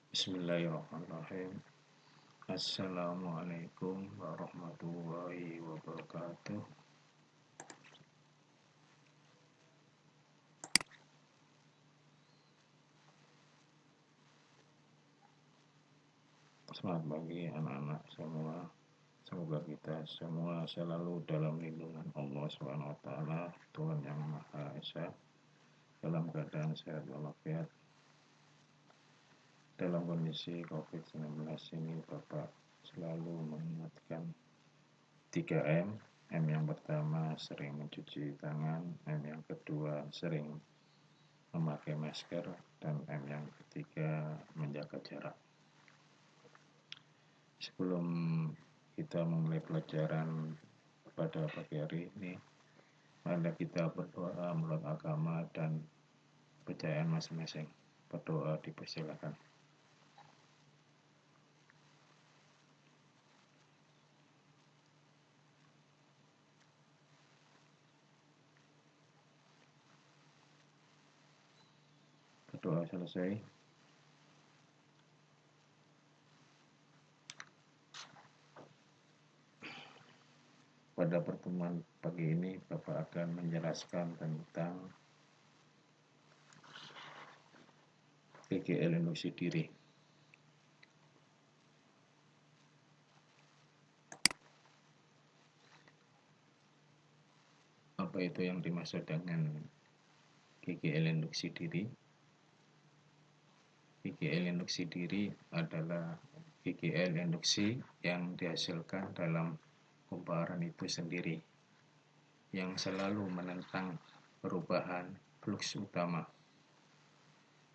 Bismillahirrahmanirrahim. Assalamualaikum warahmatullahi wabarakatuh. Selamat pagi anak-anak semua. Semoga kita semua selalu dalam lindungan Allah SWT, Tuhan yang Maha Esa, dalam keadaan sehat walafiat. Dalam kondisi COVID-19 ini, Bapak selalu mengingatkan 3M. M yang pertama sering mencuci tangan, M yang kedua sering memakai masker, dan M yang ketiga menjaga jarak. Sebelum kita memulai pelajaran pada pagi hari ini, mari kita berdoa menurut agama dan kepercayaan masing-masing. Berdoa dipersilakan. Berdoa selesai. Pada pertemuan pagi ini, Bapak akan menjelaskan tentang GGL induksi diri. Apa itu yang dimaksud dengan GGL induksi diri? GGL induksi diri adalah GGL induksi yang dihasilkan dalam kumparan itu sendiri, yang selalu menentang perubahan fluks utama,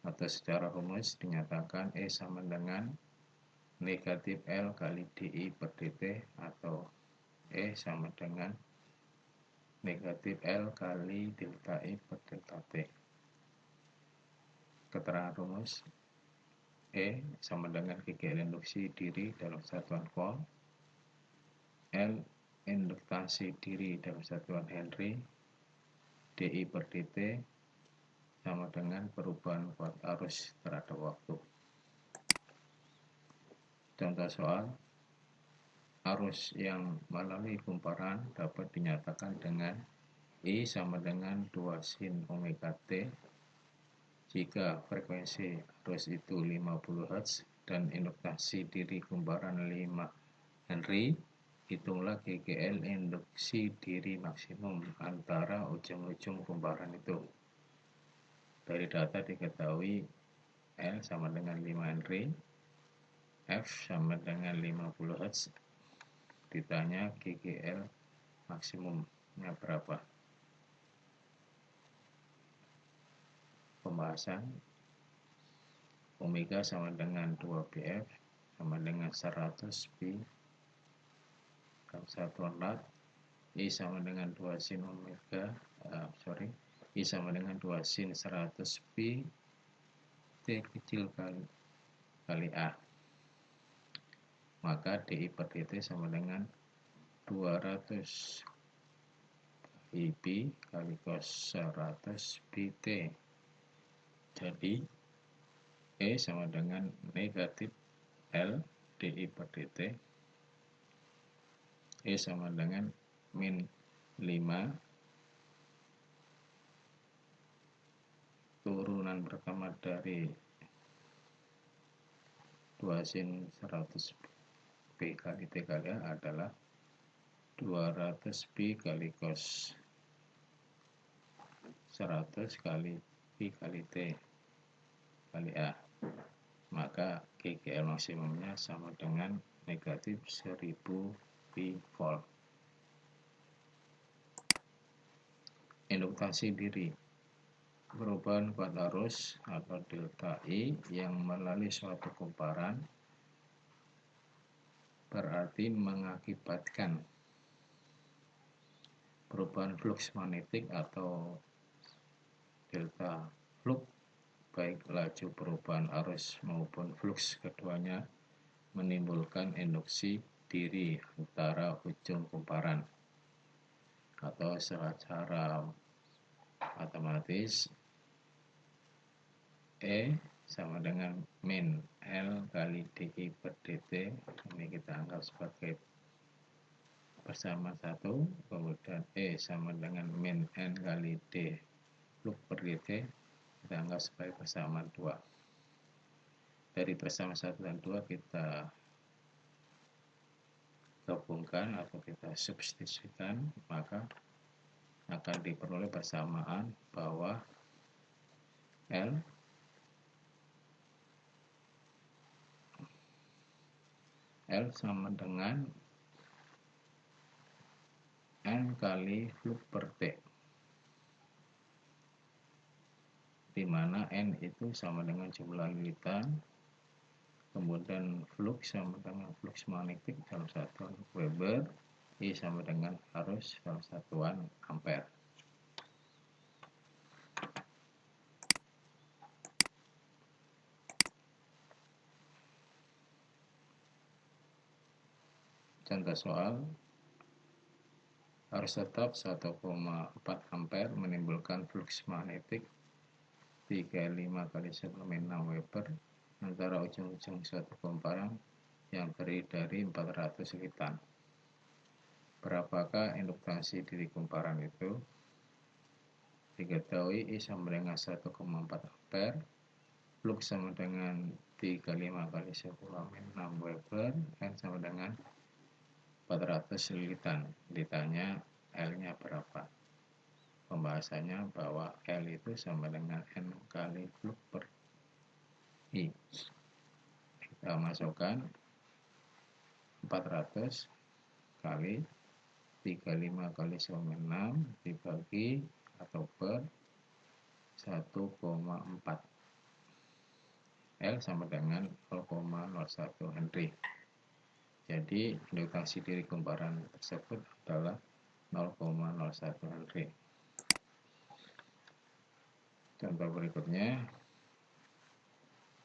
atau secara rumus dinyatakan E sama dengan negatif L kali DI per dt, atau E sama dengan negatif L kali delta I per delta T. Keterangan rumus E sama dengan GGL induksi diri dalam satuan Coulomb, L induktasi diri dalam satuan Henry, dI per dt sama dengan perubahan kuat arus terhadap waktu. Contoh soal, arus yang melalui kumparan dapat dinyatakan dengan I sama dengan 2 sin omega T jika frekuensi arus itu 50 Hz dan induktasi diri kumparan 5 Henry. Hitunglah GGL induksi diri maksimum antara ujung-ujung kumparan itu. Dari data diketahui L sama dengan 5 Henry, F sama dengan 50 Hz. Ditanya GGL maksimumnya berapa? Pembahasan omega sama dengan 2 bf sama dengan 100 pi dalam satuan lat, I sama dengan 2 sin omega I sama dengan 2 sin 100 pi T kecil kali A. Maka dI per dt sama dengan 200 pi kali cos 100 pi T. Jadi E sama dengan negatif L dI per dt, E sama dengan min 5 turunan pertama dari 2 sin 100 pi kali T kali A adalah 200 pi kali cos 100 kali pi kali T kali A. Maka GGL maksimumnya sama dengan negatif 1000 pi volt. Induktasi diri, perubahan kuat arus atau delta I yang melalui suatu kumparan berarti mengakibatkan perubahan fluks magnetik atau delta flux, baik laju perubahan arus maupun fluks keduanya menimbulkan induksi diri antara ujung kumparan, atau secara matematis E sama dengan min L kali DI per dt. Ini kita anggap sebagai persamaan 1. Kemudian E sama dengan min N kali D flux per dt. Kita anggap sebagai persamaan 2. Dari persamaan 1 dan 2 kita gabungkan atau kita substitusikan, maka akan diperoleh persamaan bahwa L sama dengan N kali flux per T, di mana N itu sama dengan jumlah lilitan, kemudian flux sama dengan flux magnetik dalam satuan Weber, I sama dengan arus dalam satuan ampere. Contoh soal, arus tetap 1,4 ampere menimbulkan flux magnetik 35 kali 10 6 Weber antara ujung-ujung suatu kumparan yang terdiri dari 400 lilitan. Berapakah induktasi dari kumparan itu? Diketahui I sama dengan 1,4 ampere, flux sama dengan 35 kali 10 6 Weber, N sama dengan 400 lilitan. Ditanya L-nya berapa? Pembahasannya bahwa L itu sama dengan N kali flux per I. Kita masukkan 400 kali 35 kali 6 dibagi atau per 1,4. L sama dengan 0,01 Henry. Jadi induktasi dari kumparan tersebut adalah 0,01 Henry. Contoh berikutnya,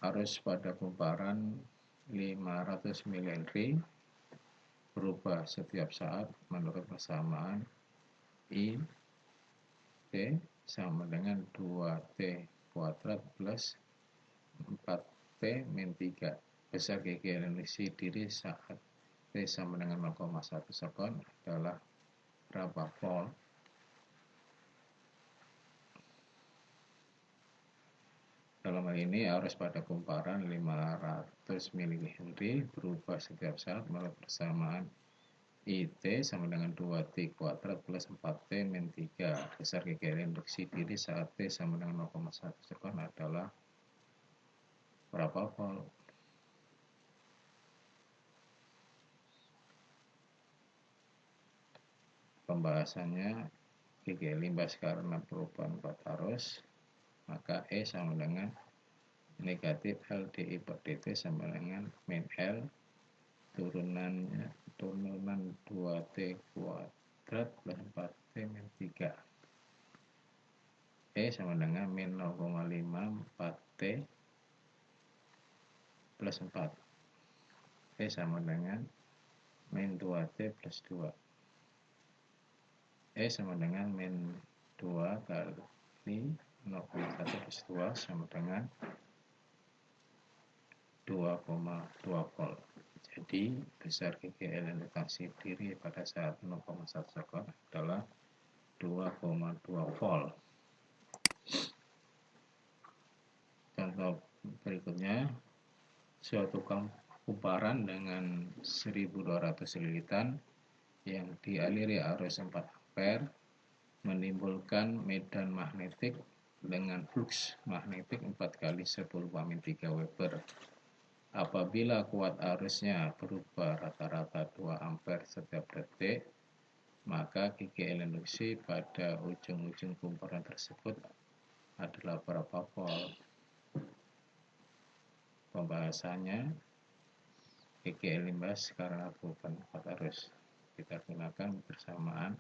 arus pada kumparan 500 mH berubah setiap saat menurut persamaan I T sama dengan 2T kuadrat plus 4T min 3. Besar GG induksi diri saat T sama dengan 0,1 sekon adalah berapa volt? Dalam hal ini arus pada kumparan 500 mH berubah setiap saat menurut persamaan IT sama dengan 2T kuadrat plus 4T min 3. Besar GG induksi diri saat T sama dengan 0,1 sekon adalah berapa volt? Pembahasannya GG limbas karena perubahan kuat arus, maka E sama dengan negatif LDI per dt sama dengan min L turunan 2T kuadrat plus 4T min 3. E sama dengan min 0,5 4T plus 4. E sama dengan min 2T plus 2. E sama dengan min 2 kali 0,1 plus 2 sama dengan 2,2 volt. Jadi besar GGL induktasi diri pada saat 0,1 sekon adalah 2,2 volt. Contoh berikutnya, suatu kumparan dengan 1200 lilitan yang dialiri arus 4 ampere menimbulkan medan magnetik dengan flux magnetik 4 kali 10 pamin 3 Weber. Apabila kuat arusnya berubah rata-rata 2 ampere setiap detik, maka GGL induksi pada ujung-ujung kumparan tersebut adalah berapa volt? Pembahasannya GGL limbas karena perubahan kuat arus. Kita gunakan persamaan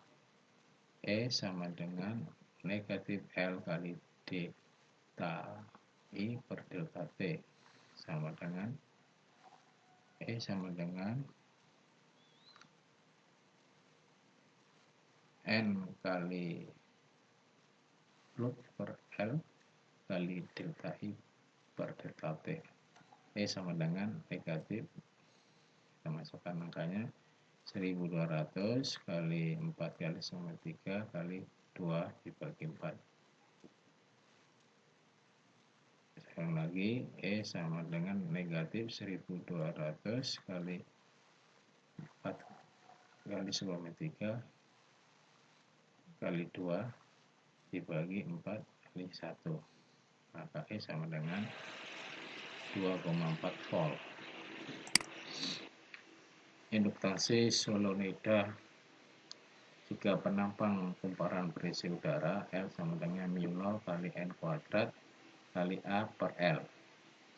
E sama dengan negatif L kali delta I per delta T sama dengan E sama dengan N kali flux per L kali delta I per delta T. E sama dengan negatif, kita masukkan angkanya 1200 kali 4 kali sama 3 kali 2 dibagi 4. Sekarang lagi, E sama dengan negatif 1200 kali 4 kali 3 kali 2 dibagi 4 kali 1. Maka E sama dengan 2,4 volt. Induktasi solenoida jika penampang kumparan berisi udara L sama dengan mu0 kali N kuadrat kali A per L.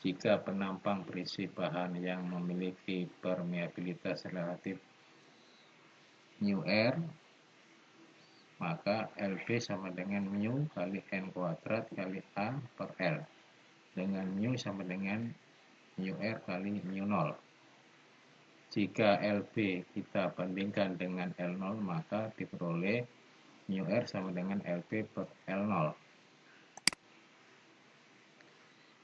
Jika penampang berisi bahan yang memiliki permeabilitas relatif mu R, maka LB sama dengan mu kali N kuadrat kali A per L. Dengan mu sama dengan mu R kali mu0. Jika LB kita bandingkan dengan L0, maka diperoleh mu R sama dengan LB per L0.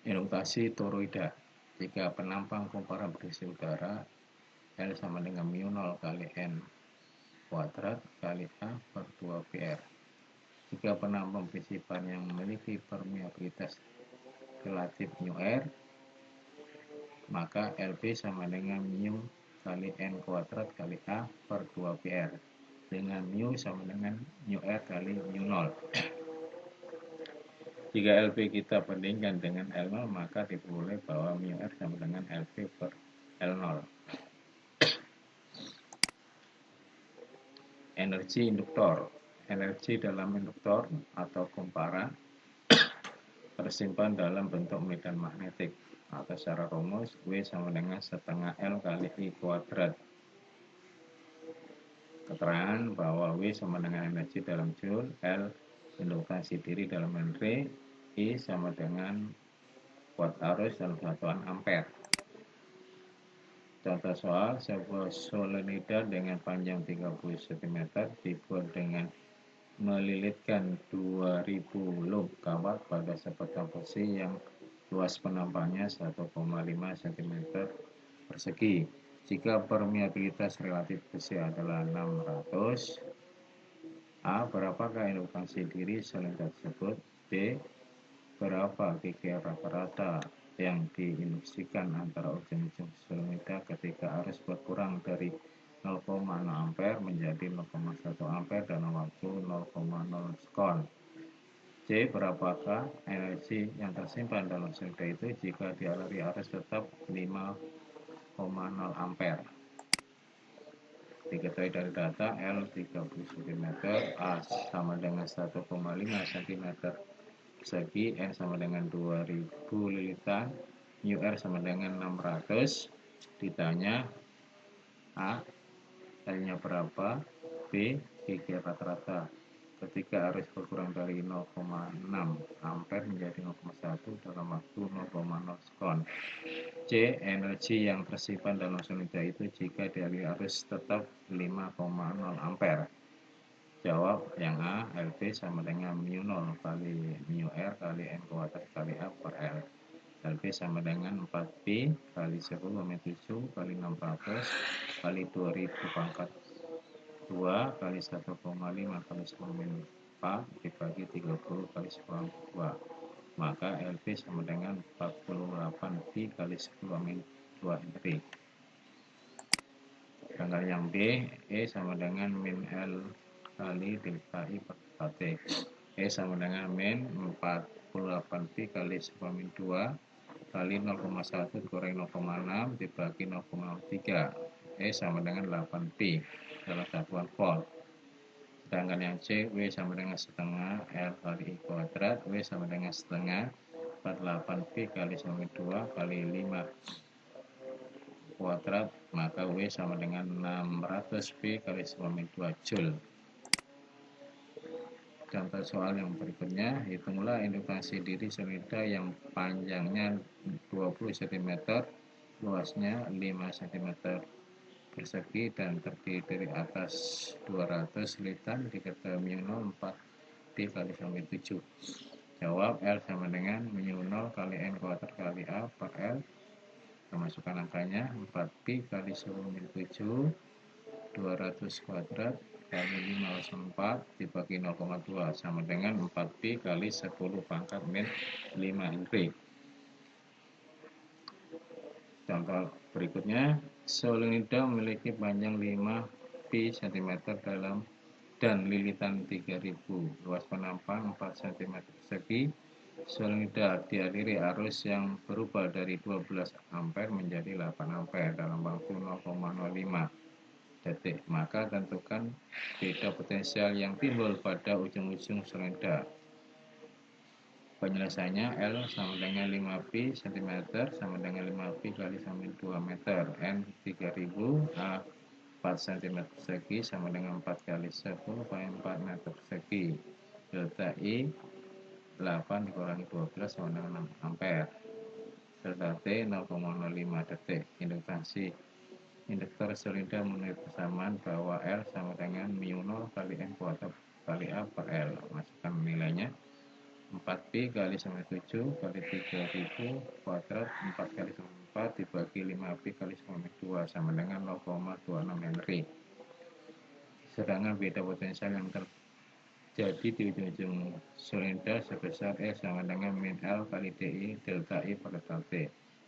Induktasi toroida. Jika penampang kumparan berisi udara L sama dengan mu0 kali N kuadrat kali A per 2PR. Jika penampang berisi bahan yang memiliki permeabilitas relatif mu R, maka LB sama dengan mu kali N kuadrat kali A per 2PR. Dengan mu sama dengan mu R kali mu0. Jika LB kita bandingkan dengan L0, maka diperoleh bahwa mu R sama dengan LB per L0. Energi induktor. Energi dalam induktor atau kumparan tersimpan dalam bentuk medan magnetik, atau secara rumus W sama dengan setengah L kali I kuadrat. Keterangan bahwa W sama dengan energi dalam joule, L induktasi diri dalam Henry, I sama dengan watt arus dalam satuan ampere. Contoh soal, sebuah solenoida dengan panjang 30 cm dibuat dengan melilitkan 2000 loop kawat pada sepotong besi yang luas penampangnya 1,5 cm persegi. Jika permeabilitas relatif besi adalah 600, A. Berapakah induktasi diri solenoida tersebut? B. Berapa KK rata-rata yang diinduksikan antara ujung-ujung solenoida ketika arus berkurang dari 0,0 ampere menjadi 0,1 ampere dalam waktu 0,0 sekon. C. Berapakah energi yang tersimpan dalam solenoida itu jika dialiri arus tetap 5,0 ampere. Diketahui dari data L 30 cm, A sama dengan 1,5 cm persegi, N sama dengan 2000 lilitan, mu R sama dengan 600. Ditanya A, L-nya berapa, B, KK rata-rata ketika arus berkurang dari 0,6 ampere menjadi 0,1 dalam waktu 0,0 sekon. C. Energi yang tersimpan dalam solenoida itu jika dialiri arus tetap 5,0 ampere. Jawab yang A, LB sama dengan mu0 kali mu R kali N kuadrat kali A per L. LB sama dengan 4B kali 10 kali 7 kali 600 kali 2000 pangkat 2 kali 1,5 kali 10 4 dibagi 30 kali 10 2. Maka LB sama dengan 48B kali 10 2 Henry. Sedangkan yang B, E sama dengan min L kali delta I per delta T. E sama dengan min 48B kali 10 2 kali 0,1 dikurangi 0,6 dibagi 0,03. E sama dengan 8B dalam satuan volt. Sedangkan yang C, W sama dengan setengah L kali I kuadrat, W sama dengan setengah 48B kali 2 kali 5 kuadrat, maka W sama dengan 600B kali 2 Joule. Contoh soal yang berikutnya, hitunglah induktasi diri solenoida yang panjangnya 20 cm, luasnya 5 cm persegi dan terdiri dari atas 200 liter diketahui mu0 4B kali 7. Jawab, L sama dengan mu 0 kali N kuadrat kali A per L. Masukkan angkanya, 4pi kali 10 min 7, 200 kuadrat kali 5/4 dibagi 0,2 sama dengan 4pi kali 10 pangkat min 5 Henry. Contoh berikutnya, solenoida memiliki panjang 5pi cm dan lilitan 3000, luas penampang 4 cm persegi. Solenoida dialiri arus yang berubah dari 12 ampere menjadi 8 ampere dalam waktu 0,05 detik. Maka tentukan beda potensial yang timbul pada ujung-ujung solenoida. Penyelesaiannya, L sama dengan 5pi cm sama dengan 5pi kali 2 meter, N 3000, A 4 cm persegi sama dengan 4 kali 10 kali 4 meter persegi. Delta I 8 dikurangi 12 sama dengan 6 ampere. Delta T 0,05 detik. Induktor solenoida memenuhi persamaan bahwa L sama dengan mu 0 kali N kuadrat kali A per L. Masukkan nilainya, 4pi kali 7 kali 3000 kuadrat 4 kali 4 dibagi 5pi kali 2 sama dengan 0,26 Henry. Sedangkan beda potensial yang terjadi di ujung-ujung solenoida sebesar E sama dengan min L kali DI delta I per delta T.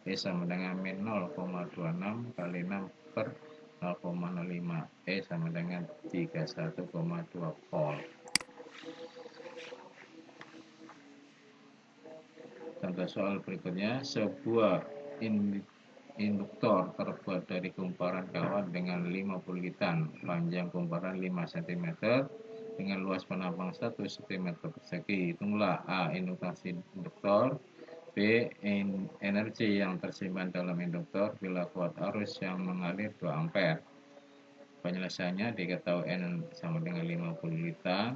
E sama dengan min 0,26 kali 6 per 0,05. E sama dengan 31,2 volt. Contoh soal berikutnya, sebuah induktor terbuat dari kumparan kawat dengan 50 liter, panjang kumparan 5 cm, dengan luas penampang 1 cm persegi. Hitunglah A. Induktasi induktor, B. Energi yang tersimpan dalam induktor bila kuat arus yang mengalir 2 ampere. Penyelesaiannya diketahui N sama dengan 50 liter,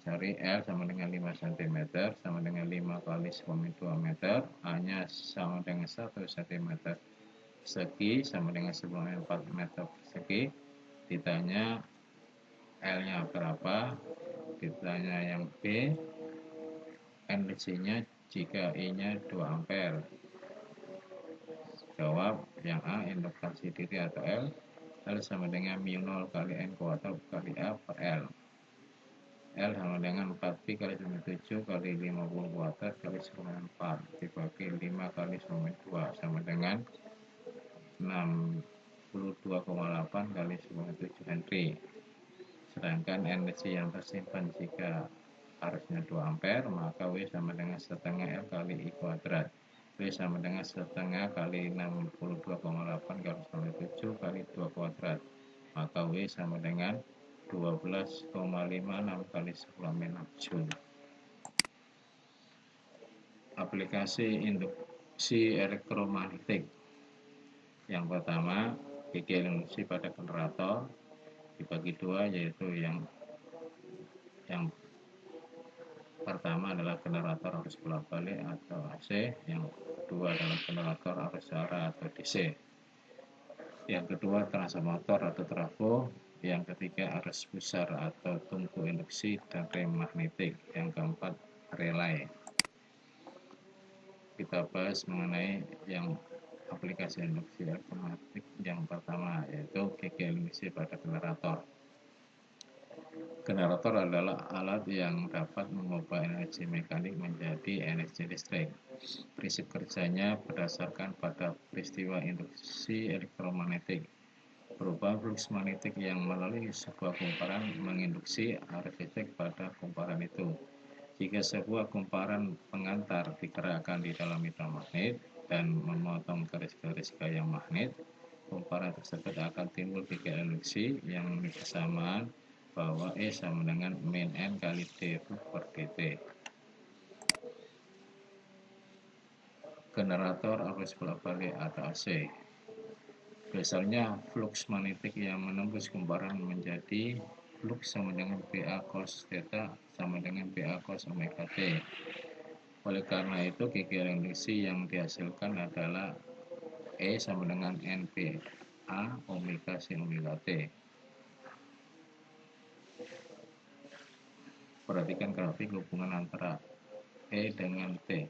cari L sama dengan 5 cm sama dengan 5 kali 2 meter, A-nya sama dengan 1 cm persegi sama dengan 4 meter persegi. Ditanya L-nya berapa, ditanya yang B, energinya jika I-nya 2 ampere. Jawab yang A, induktasi diri atau L. L sama dengan mu 0 kali N kuadrat kali A per L. L sama dengan 4pi kali 7 kali 50 kuadrat kali 4 dibagi 5 kali 2 sama dengan 62,8 kali 7 Henry. Sedangkan energi yang tersimpan jika arusnya 2 ampere, maka W sama dengan setengah L kali I kuadrat. W sama dengan setengah kali 62,8 kali 7 kali 2 kuadrat. Maka W sama dengan 12,56 kali 10 min Joule. Aplikasi induksi elektromagnetik. Yang pertama, KGL induksi pada generator dibagi dua, yaitu yang pertama adalah generator arus bolak-balik atau AC, yang kedua adalah generator arus arah atau DC, yang kedua transformator atau trafo, yang ketiga arus pusar atau tungku induksi dan rem magnetik, yang keempat relay. Kita bahas mengenai yang aplikasi induksi elektromagnetik yang pertama, yaitu KGL induksi pada generator. Generator adalah alat yang dapat mengubah energi mekanik menjadi energi listrik. Prinsip kerjanya berdasarkan pada peristiwa induksi elektromagnetik. Perubahan flux magnetik yang melalui sebuah kumparan menginduksi arus listrik pada kumparan itu. Jika sebuah kumparan pengantar digerakkan di dalam medan magnet dan memotong garis-garis gaya magnet, kumparan tersebut akan timbul KGL induksi yang memiliki kesamaan bahwa E sama dengan min N kali D per dt. Generator arus bolak-balik atau AC. Biasanya flux magnetik yang menembus kumparan menjadi flux sama dengan BA cos theta sama dengan BA cos omega T. Oleh karena itu, KGL induksi yang dihasilkan adalah E sama dengan NBA omega sin omega T. Perhatikan grafik hubungan antara E dengan T.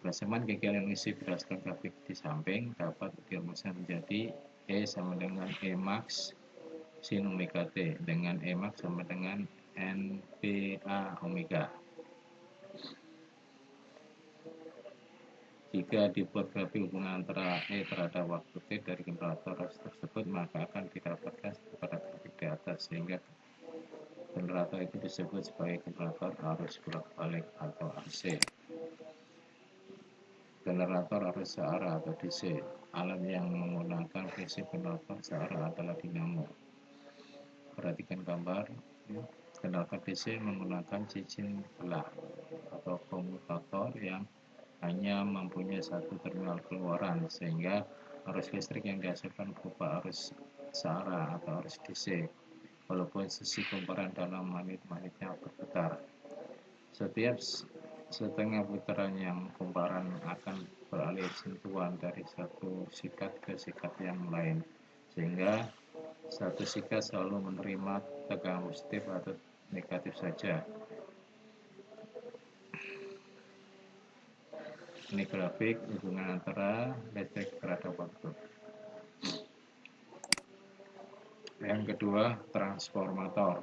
Persamaan KGL yang isi berdasarkan grafik di samping dapat dirumuskan menjadi E sama dengan E max sin omega T, dengan E max sama dengan NPA omega. Jika dibuat grafik hubungan antara E terhadap waktu T dari generator tersebut, maka akan didapatkan pada grafik di atas, sehingga generator itu disebut sebagai generator arus bolak-balik atau AC. Generator arus searah atau DC. Alat yang menggunakan prinsip generator searah adalah dinamo. Perhatikan gambar. Generator DC menggunakan cincin belah atau komutator yang hanya mempunyai satu terminal keluaran, sehingga arus listrik yang dihasilkan berupa arus searah atau arus DC, walaupun sisi kumparan dalam magnet-magnetnya berputar. Setiap setengah putaran yang kumparan akan beralih sentuhan dari satu sikat ke sikat yang lain, sehingga satu sikat selalu menerima tegangan positif atau negatif saja. Ini grafik hubungan antara listrik terhadap waktu. Yang kedua, transformator.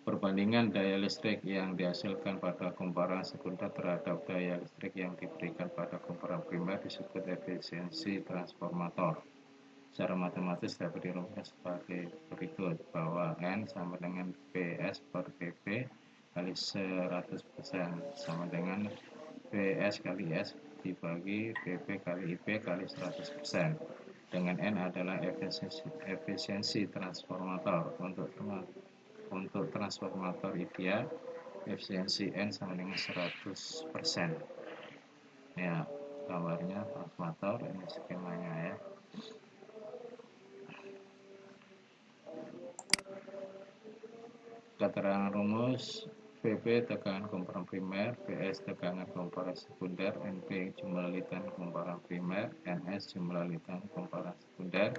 Perbandingan daya listrik yang dihasilkan pada kumparan sekunder terhadap daya listrik yang diberikan pada kumparan primer disebut efisiensi transformator. Secara matematis dapat dirumuskan sebagai berikut, bahwa N sama dengan PS per PP kali 100% sama dengan PS kali S dibagi PP kali IP kali 100%. Dengan N adalah efisiensi transformator. Untuk transformator ideal, efisiensi N sama dengan 100%. Ya, gambarnya transformator, ini skemanya ya. Keterangan rumus: VP tegangan kumparan primer, PS tegangan kumparan sekunder, NP jumlah litian kumparan primer, NS jumlah litian kumparan sekunder,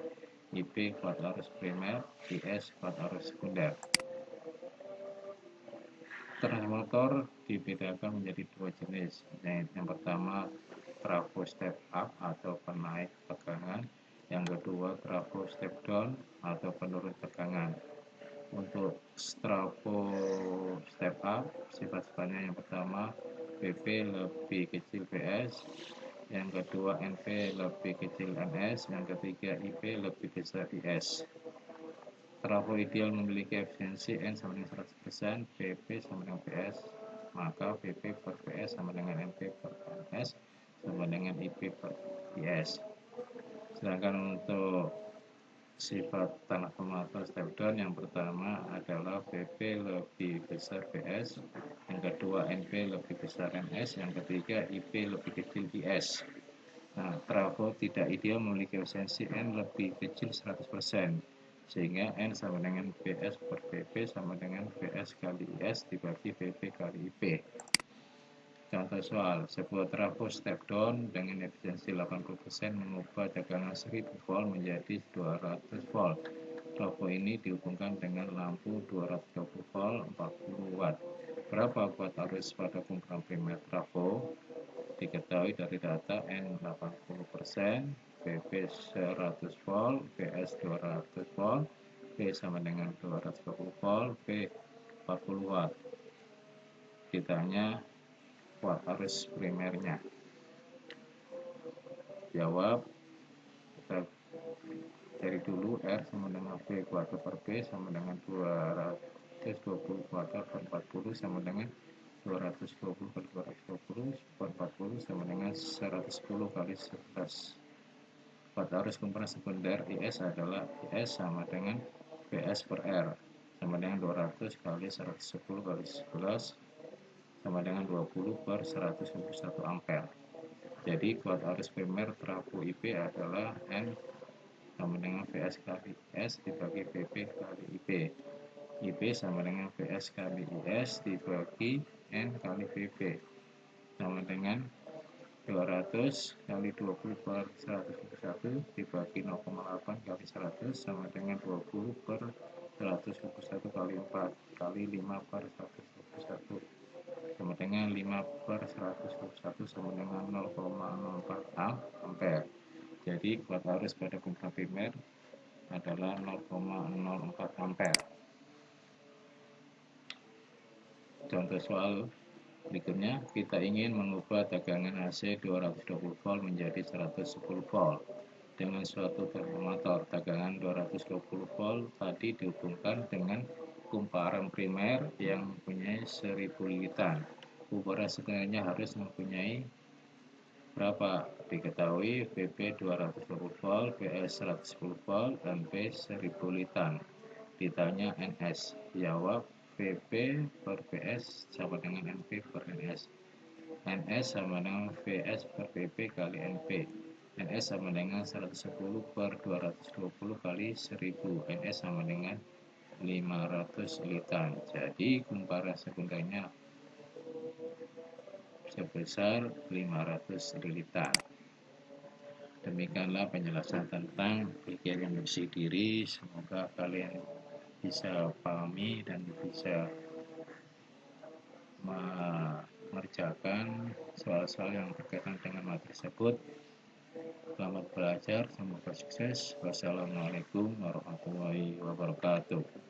IP kuat arus primer, IS kuat arus sekunder. Transformator dibedakan menjadi dua jenis. Yang pertama, trafo step up atau penaik tegangan. Yang kedua, trafo step down atau penurun tegangan. Untuk trafo step up, sifat-sifatnya yang pertama, PP lebih kecil PS, yang kedua NP lebih kecil NS, yang ketiga IP lebih besar IS. Trafo ideal memiliki efisiensi N sama dengan 100%, PP sama dengan PS, maka PP per PS sama dengan NP per NS sama dengan IP per IS. Sedangkan untuk sifat transformator step down, yang pertama adalah PP lebih besar PS, yang kedua NP lebih besar NS, yang ketiga IP lebih kecil IS. Nah, trafo tidak ideal memiliki efisiensi N lebih kecil 100%, sehingga N sama dengan PS per PP sama dengan PS kali IS dibagi PP kali IP. Contoh soal, sebuah trafo step down dengan efisiensi 80% mengubah tegangan 1000 volt menjadi 200 volt. Trafo ini dihubungkan dengan lampu 220 volt 40 watt. Berapa kuat arus pada kumparan primer trafo? Diketahui dari data N 80%, PP 100 volt, PS 200 volt, P sama dengan 220 volt, P 40 watt. Ditanya kuat arus primernya. Jawab, kita cari dulu R sama dengan V kuadrat per P sama dengan 220 kuadrat per 40 sama dengan 220 kali 220 per 40 sama dengan 110 kali 11. Kuat arus kumparan sekunder IS adalah IS sama dengan PS per R sama dengan 200 kali 110 kali 11 sama dengan 20 per 121 ampere. Jadi kuat arus primer trafo IP adalah N sama dengan PS kali IS dibagi PP kali IP. IP sama dengan PS kali IS dibagi N kali PP sama dengan 200 kali 20 per 121 dibagi 0,8 kali 100 sama dengan 20 per 121 kali 4 kali 5 per 121 sama dengan 5 per 121 sama dengan 0,04 ampere. Jadi kuat arus pada pumpa primer adalah 0,04 ampere. Contoh soal berikutnya, kita ingin mengubah tegangan AC 220 volt menjadi 110 volt dengan suatu termometer. Tegangan 220 volt tadi dihubungkan dengan kumparan primer yang mempunyai 1000 lilitan. Kumparan sekundерnya harus mempunyai berapa? Diketahui VP 220 volt, PS 110 volt, dan P 1000 lilitan. Ditanya NS, jawab VP per PS sama dengan NP per NS. NS sama dengan VS per PP kali NP. NS sama dengan 110 per 220 kali 1000. NS sama dengan 500 liter. Jadi kumparan sekundernya sebesar 500 liter. Demikianlah penjelasan tentang PGL induksi diri. Semoga kalian bisa pahami dan bisa mengerjakan soal-soal yang berkaitan dengan materi tersebut. Selamat belajar, semoga sukses. Wassalamualaikum warahmatullahi wabarakatuh.